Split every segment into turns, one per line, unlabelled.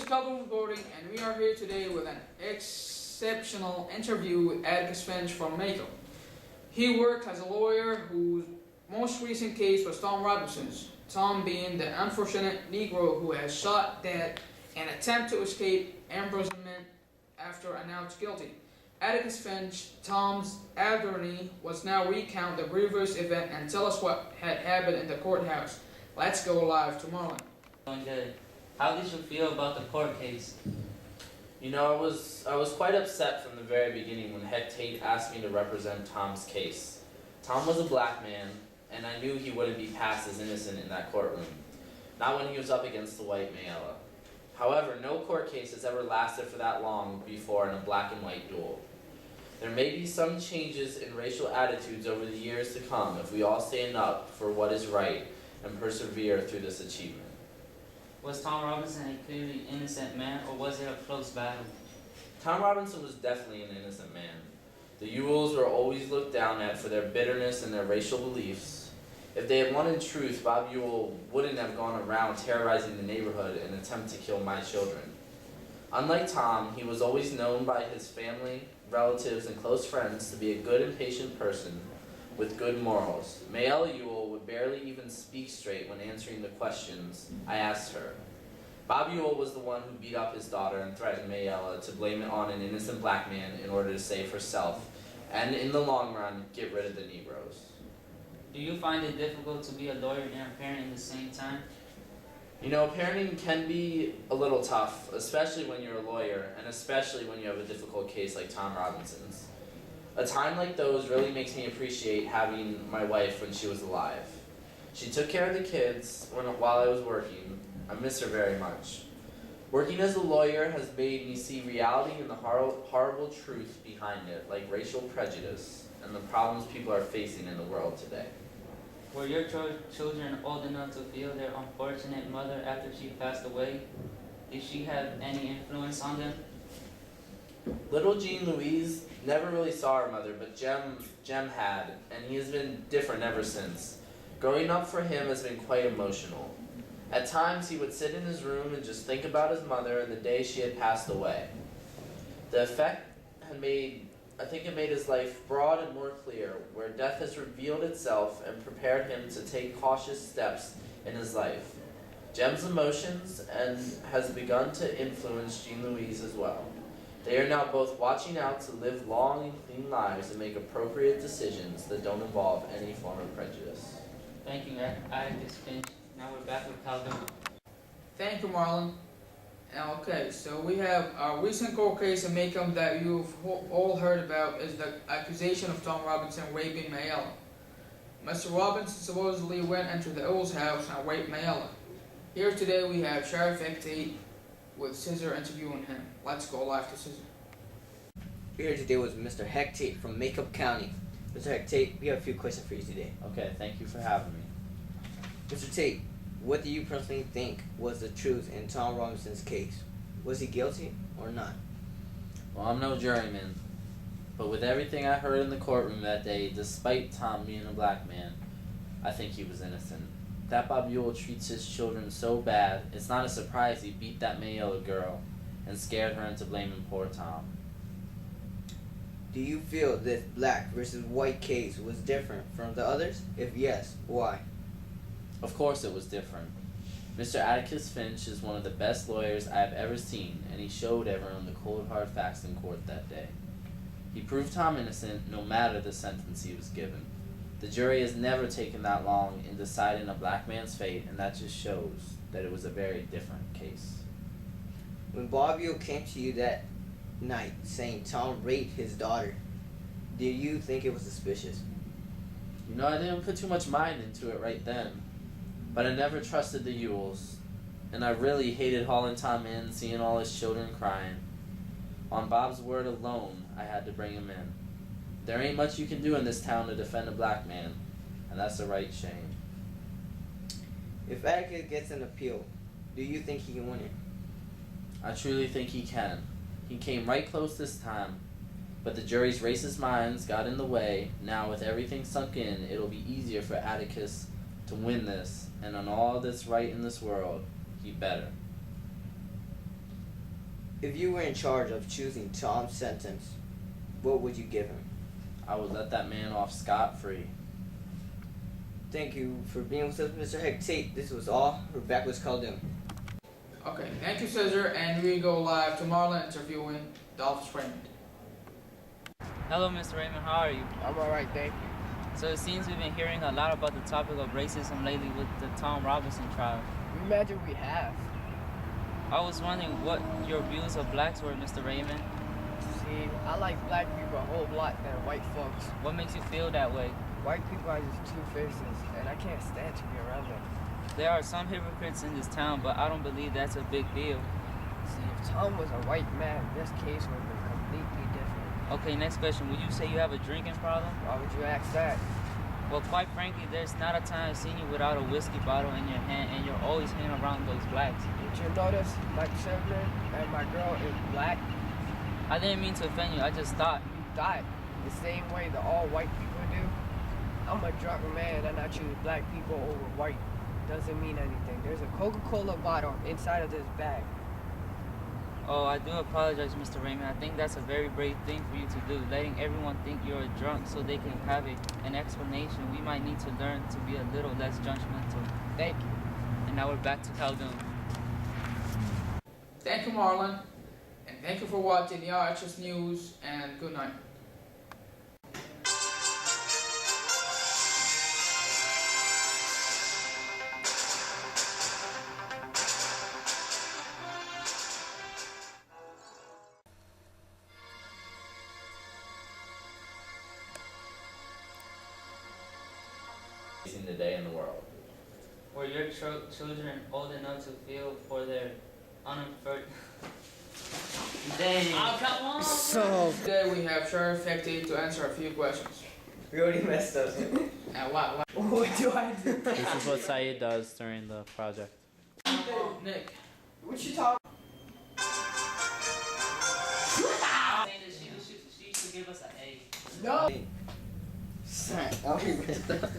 is Khaldoun reporting, and we are here today with an exceptional interview with Atticus Finch from Mako. He worked as a lawyer whose most recent case was Tom Robinson's, Tom being the unfortunate Negro who has shot dead and attempt to escape imprisonment after announced guilty. Atticus Finch, Tom's attorney, was now recount the grievous event and tell us what had happened in the courthouse. Let's go live to Marlon.
Doing good. How did you feel about the court case?
You know, I was quite upset from the very beginning when Heck Tate asked me to represent Tom's case. Tom was a black man, and I knew he wouldn't be passed as innocent in that courtroom. Not when he was up against the white Mayella. However, no court case has ever lasted for that long before in a black and white duel. There may be some changes in racial attitudes over the years to come if we all stand up for what is right and persevere through this achievement.
Was Tom Robinson a clearly innocent man, or was it a close battle?
Tom Robinson was definitely an innocent man. The Ewells were always looked down at for their bitterness and their racial beliefs. If they had wanted truth, Bob Ewell wouldn't have gone around terrorizing the neighborhood in an attempt to kill my children. Unlike Tom, he was always known by his family, relatives, and close friends to be a good and patient person with good morals. Mayella Ewell would barely even speak straight when answering the questions I asked her. Bob Ewell was the one who beat up his daughter and threatened Mayella to blame it on an innocent black man in order to save herself, and in the long run, get rid of the Negroes.
Do you find it difficult to be a lawyer and a parent at the same time?
You know, parenting can be a little tough, especially when you're a lawyer, and especially when you have a difficult case like Tom Robinson's. A time like those really makes me appreciate having my wife when she was alive. She took care of the kids while I was working. I miss her very much. Working as a lawyer has made me see reality and the horrible truth behind it, like racial prejudice and the problems people are facing in the world today.
Were your children old enough to feel their unfortunate mother after she passed away? Did she have any influence on them?
Little Jean Louise never really saw her mother, but Jem had, and he has been different ever since. Growing up for him has been quite emotional. At times, he would sit in his room and just think about his mother and the day she had passed away. The effect had made his life broad and more clear, where death has revealed itself and prepared him to take cautious steps in his life. Jem's emotions has begun to influence Jean Louise as well. They are now both watching out to live long and clean lives and make appropriate decisions that don't involve any form of prejudice.
Thank you, Atticus Finch. Now we're back with Khaldoun.
Thank you, Marlon. Okay, so we have a recent court case in Macomb that you've all heard about is the accusation of Tom Robinson raping Mayella. Mr. Robinson supposedly went into the Ewell's house and raped Mayella. Here today we have Sheriff Heck Tate with Cesar interviewing him. Let's go live to Cesar.
We're here today with Mr. Heck Tate from Macomb County. Mr. Heck Tate, we have a few questions for you today.
Okay, thank you for having me.
Mr. Tate, what do you personally think was the truth in Tom Robinson's case? Was he guilty or not?
Well, I'm no juryman, but with everything I heard in the courtroom that day, despite Tom being a black man, I think he was innocent. That Bob Ewell treats his children so bad, it's not a surprise he beat that Mayella girl and scared her into blaming poor Tom.
Do you feel this black versus white case was different from the others? If yes, why?
Of course it was different. Mr. Atticus Finch is one of the best lawyers I have ever seen, and he showed everyone the cold hard facts in court that day. He proved Tom innocent no matter the sentence he was given. The jury has never taken that long in deciding a black man's fate, and that just shows that it was a very different case.
When Bob Ewell came to you that night saying Tom raped his daughter, did you think it was suspicious?
You know, I didn't put too much mind into it right then, but I never trusted the Ewells, and I really hated hauling Tom in, seeing all his children crying. On Bob's word alone, I had to bring him in. There ain't much you can do in this town to defend a black man, and that's a right shame.
If Atticus gets an appeal, do you think he can win it?
I truly think he can. He came right close this time, but the jury's racist minds got in the way. Now with everything sunk in, it'll be easier for Atticus to win this, and on all that's right in this world, he better.
If you were in charge of choosing Tom's sentence, what would you give him?
I would let that man off scot-free.
Thank you for being with us, Mr. Hectate. This was all. We're back with Khaldoun.
Okay, thank you, Cesar, and we go live to Marlon interviewing Dolphus Raymond.
Hello, Mr. Raymond. How are you?
I'm alright, thank you.
So it seems we've been hearing a lot about the topic of racism lately with the Tom Robinson trial.
Imagine we have.
I was wondering what your views of blacks were, Mr. Raymond.
See, I like black people a whole lot than white folks.
What makes you feel that way?
White people are just two faces, and I can't stand to be around them.
There are some hypocrites in this town, but I don't believe that's a big deal.
See, if Tom was a white man, this case would have been completely different.
Okay, next question. Would you say you have a drinking problem?
Why would you ask that?
Well, quite frankly, there's not a time I've seen you without a whiskey bottle in your hand, and you're always hanging around those blacks.
Did you notice my children and my girl is black?
I didn't mean to offend you. I just thought.
You thought the same way that all white people do? I'm a drunk man and I choose black people over white. Doesn't mean anything. There's a Coca-Cola bottle inside of this bag.
Oh, I do apologize, Mr. Raymond. I think that's a very brave thing for you to do, letting everyone think you're a drunk so they can have an explanation. We might need to learn to be a little less judgmental.
Thank you.
And now we're back to Khaldoun.
Thank you, Marlon, and thank you for watching the ERHS News, and good night.
The day in the world.
Were your children old enough to feel for their unimportant... Dang. Oh, come on.
So,
Today we have Sheriff Hectate to answer a few questions.
we already messed up.
And what?
What do I do?
This is what Syed does during the project.
Nick.
What you talking?
She should give us an A.
No.
I'll be messed up.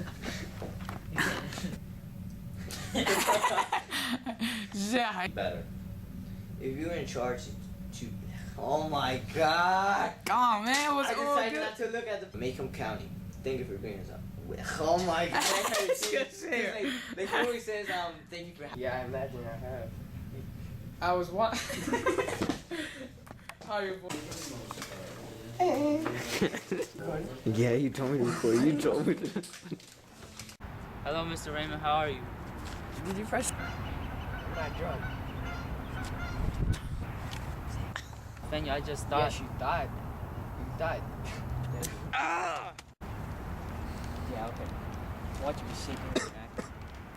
Yeah.
Better.
If you were in charge to oh my god!
Come on, man. What's
I
all
decided
good?
not to look at the Macomb County. Thank you for bringing us up. Oh my god! Like he always says, thank you for.
Yeah, I imagine I have.
I was what? How are you?
Yeah, you told me before. You told me.
Hello, Mr. Raymond. How are you?
Did you press? I'm not drunk.
Thank you. I just thought...
Yes, you died. You died.
Yeah, okay. Watch me shaking your back.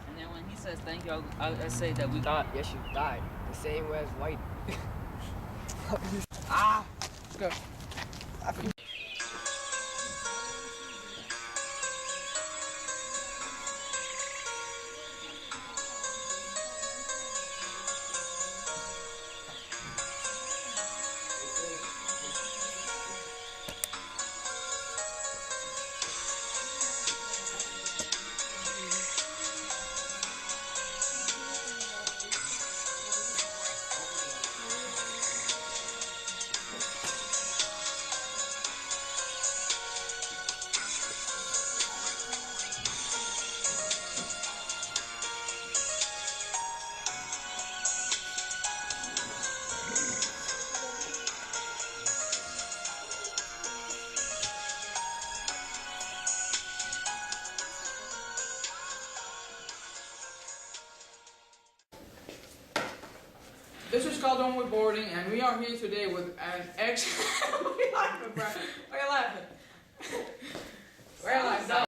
And then when he says thank you, I say that we got...
Yes, you died. The same way as white.
Let's go. This is Khaldoun with boarding, and we are here today with an ex. Why are you laughing, bro? Why are you laughing? Why are you laughing?